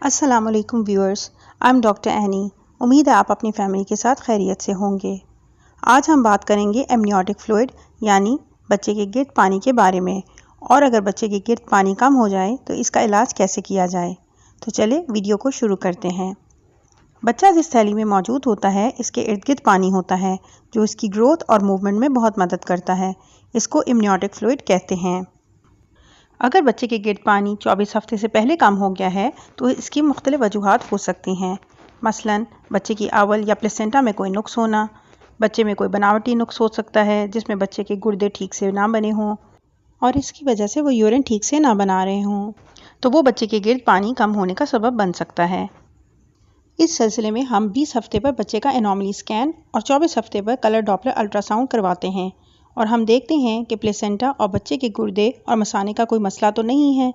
अस्सलामुअलैकुम viewers, I am doctor any. उम्मीद है आप अपनी फैमिली के साथ खैरियत से होंगे। आज हम बात करेंगे एमनियोटिक फ्लूइड यानी बच्चे के गिर्द पानी के बारे में, और अगर बच्चे के गिर्द पानी कम हो जाए तो इसका इलाज कैसे किया जाए। तो चले वीडियो को शुरू करते हैं। बच्चा जिस थैली में मौजूद होता है इसके इर्द गिर्द पानी होता है जो इसकी ग्रोथ और मूवमेंट में बहुत मदद करता है। इसको एमनियोटिक फ्लूइड कहते हैं। अगर बच्चे के गिर्द पानी 24 हफ्ते से पहले कम हो गया है तो इसकी मुख्तलिफ वजूहात हो सकती हैं। मसलन बच्चे की आवल या प्लेसेंटा में कोई नुक्स होना, बच्चे में कोई बनावटी नुक्स हो सकता है जिसमें बच्चे के गुर्दे ठीक से ना बने हों और इसकी वजह से वो यूरिन ठीक से ना बना रहे हों, तो वो बच्चे के गिर्द पानी कम होने का सबब बन सकता है। इस सिलसिले में हम 20 हफ्ते पर बच्चे का एनोमली स्कैन और 24 हफ्ते पर कलर डॉपलर अल्ट्रासाउंड करवाते हैं और हम देखते हैं कि प्लेसेंटा और बच्चे के गुर्दे और मसाने का कोई मसला तो नहीं है।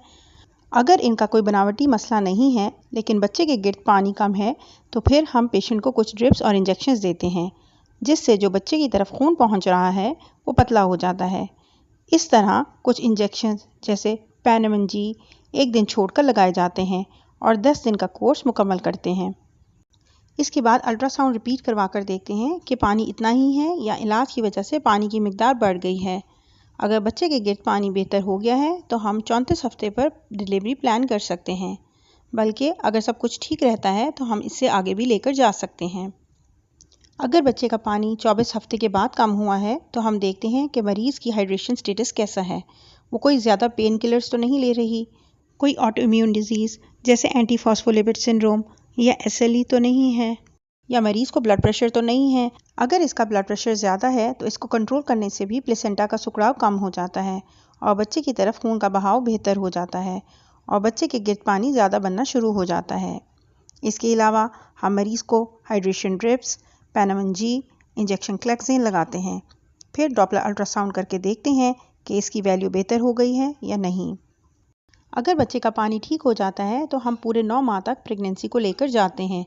अगर इनका कोई बनावटी मसला नहीं है लेकिन बच्चे के गिर्द पानी कम है तो फिर हम पेशेंट को कुछ ड्रिप्स और इंजेक्शंस देते हैं जिससे जो बच्चे की तरफ खून पहुंच रहा है वो पतला हो जाता है। इस तरह कुछ इंजेक्शंस जैसे पैनामन जी 1 दिन छोड़कर लगाए जाते हैं और 10 दिन का कोर्स मुकम्मल करते हैं। इसके बाद अल्ट्रासाउंड रिपीट करवा कर देखते हैं कि पानी इतना ही है या इलाज की वजह से पानी की मिकदार बढ़ गई है। अगर बच्चे के गिर्द पानी बेहतर हो गया है तो हम 34 हफ्ते पर डिलीवरी प्लान कर सकते हैं, बल्कि अगर सब कुछ ठीक रहता है तो हम इससे आगे भी लेकर जा सकते हैं। अगर बच्चे का पानी 24 हफ्ते के बाद कम हुआ है तो हम देखते हैं कि मरीज़ की हाइड्रेशन स्टेटस कैसा है। वो कोई ज़्यादा पेन किलर्स तो नहीं ले रही, कोई ऑटो इम्यून डिजीज़ जैसे एंटी फॉस्फोलिपिड सिंड्रोम या SLE तो नहीं है, या मरीज़ को ब्लड प्रेशर तो नहीं है। अगर इसका ब्लड प्रेशर ज़्यादा है तो इसको कंट्रोल करने से भी प्लेसेंटा का सुकड़ाव कम हो जाता है और बच्चे की तरफ खून का बहाव बेहतर हो जाता है और बच्चे के गिर्द पानी ज़्यादा बनना शुरू हो जाता है। इसके अलावा हम मरीज़ को हाइड्रेशन ड्रिप्स, पैनामन जी, इंजेक्शन क्लेक्सिन लगाते हैं। फिर डॉपलर अल्ट्रासाउंड करके देखते हैं कि इसकी वैल्यू बेहतर हो गई है या नहीं। अगर बच्चे का पानी ठीक हो जाता है तो हम पूरे 9 माह तक प्रेगनेंसी को लेकर जाते हैं,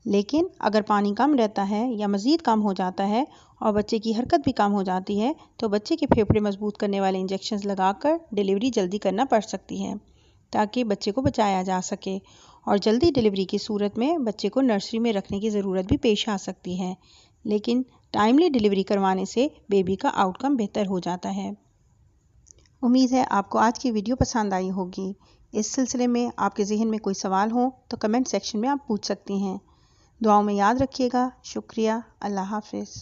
लेकिन अगर पानी कम रहता है या मज़ीद कम हो जाता है और बच्चे की हरकत भी कम हो जाती है तो बच्चे के फेफड़े मजबूत करने वाले इंजेक्शंस लगाकर डिलीवरी जल्दी करना पड़ सकती है ताकि बच्चे को बचाया जा सके। और जल्दी डिलीवरी की सूरत में बच्चे को नर्सरी में रखने की ज़रूरत भी पेश आ सकती है, लेकिन टाइमली डिलीवरी करवाने से बेबी का आउटकम बेहतर हो जाता है। उम्मीद है आपको आज की वीडियो पसंद आई होगी। इस सिलसिले में आपके जहन में कोई सवाल हो तो कमेंट सेक्शन में आप पूछ सकती हैं। दुआओं में याद रखिएगा। शुक्रिया। अल्लाह हाफ़िज़।